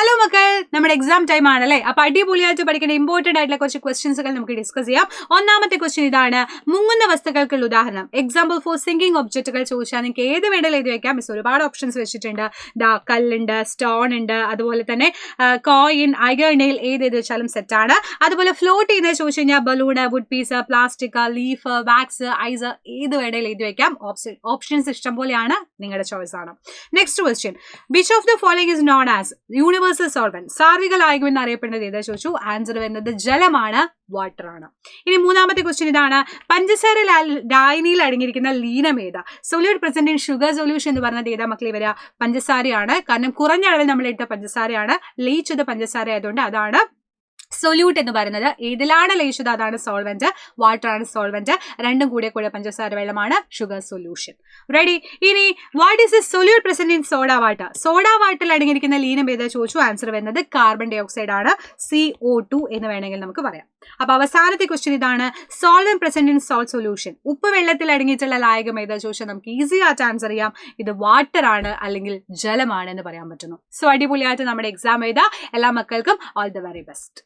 Hello മക്കൾ, നമ്മുടെ exam time ആണല്ലേ. അപ്പൊ അടിപൊളിയായിട്ട് പഠിക്കേണ്ട ഇമ്പോർട്ടന്റ് ആയിട്ടുള്ള കുറച്ച് ക്വസ്റ്റ്യൻസുകൾ നമുക്ക് ഡിസ്കസ് ചെയ്യാം. ഒന്നാമത്തെ ക്വസ്റ്റ്യൻ ഇതാണ്: മുങ്ങുന്ന വസ്തുക്കൾക്കുള്ള ഉദാഹരണം. എക്സാമ്പിൾ ഫോർ സിങ്കിങ് ഒബ്ജക്റ്റുകൾ ചോദിച്ചാൽ നിങ്ങൾക്ക് ഏത് വേണമെങ്കിലും എഴുതി വെക്കാം. മിസ് ഒരുപാട് ഓപ്ഷൻസ് വെച്ചിട്ടുണ്ട്. കല്ലുണ്ട്, സ്റ്റോൺ ഉണ്ട്, അതുപോലെ തന്നെ കോയിൻ, അയൺ നെയിൽ, ഏത് വെച്ചാലും സെറ്റ് ആണ്. അതുപോലെ ഫ്ലോട്ട് ചെയ്യുന്നത് ചോദിച്ചു കഴിഞ്ഞാൽ balloon, wood piece, plastic, leaf, wax, ice, ഏത് വേണമെങ്കിലും എഴുതി വെക്കാം. ഓപ്ഷൻസ് ഇഷ്ടം പോലെയാണ്, നിങ്ങളുടെ ചോയ്സ് ആണ്. Next question: which of the following is known as universal solvent? സാർവിക ലായകം എന്നറിയപ്പെടുന്നത് ഏതാ ചോദിച്ചു. ആൻസർ വരുന്നത് ജലമാണ്, വാട്ടർ ആണ്. ഇനി മൂന്നാമത്തെ ക്വസ്റ്റ്യൻ ഇതാണ്: പഞ്ചസാര ലായനിയിൽ അടങ്ങിയിരിക്കുന്ന ലീനം ഏതാ? Solute present in sugar solution എന്ന് പറഞ്ഞത് ഏതാ മക്കളെ വരിക? പഞ്ചസാരയാണ്. കാരണം കുറഞ്ഞ അളവിൽ നമ്മൾ ഇട്ട പഞ്ചസാരയാണ്, ലയിച്ചത് പഞ്ചസാര ആയതുകൊണ്ട് അതാണ് സൊല്യൂട്ട് എന്ന് പറയുന്നത്. ഏതിലാണ് ലയിച്ചത് അതാണ് സോൾവെന്റ്, വാട്ടർ ആണ് സോൾവെന്റ്. രണ്ടും കൂടെ പഞ്ചസാര വെള്ളമാണ് ഷുഗർ സൊല്യൂഷൻ. റെഡി? ഇനി what is A solute present in soda water? Soda വാട്ടറിൽ അടങ്ങിയിരിക്കുന്ന ലീനം ഏതാ ചോദിച്ചു. ആൻസർ വരുന്നത് കാർബൺ ഡൈ ഓക്സൈഡ് ആണ്, CO2 എന്ന് വേണമെങ്കിൽ നമുക്ക് പറയാം. അപ്പൊ അവസാനത്തെ ക്വസ്റ്റ്യൻ ഇതാണ്: solvent present in salt solution. ഉപ്പ് വെള്ളത്തിൽ അടങ്ങിയിട്ടുള്ള ലായകം ഏതാ ചോദിച്ചാൽ നമുക്ക് ഈസി ആയിട്ട് ആൻസർ ചെയ്യാം. ഇത് വാട്ടർ ആണ് അല്ലെങ്കിൽ ജലമാണ് എന്ന് പറയാൻ പറ്റുന്നു. സോ അടിപൊളിയായിട്ട് നമ്മുടെ എക്സാം എഴുതാം. എല്ലാ മക്കൾക്കും ഓൾ ദ വെരി ബെസ്റ്റ്.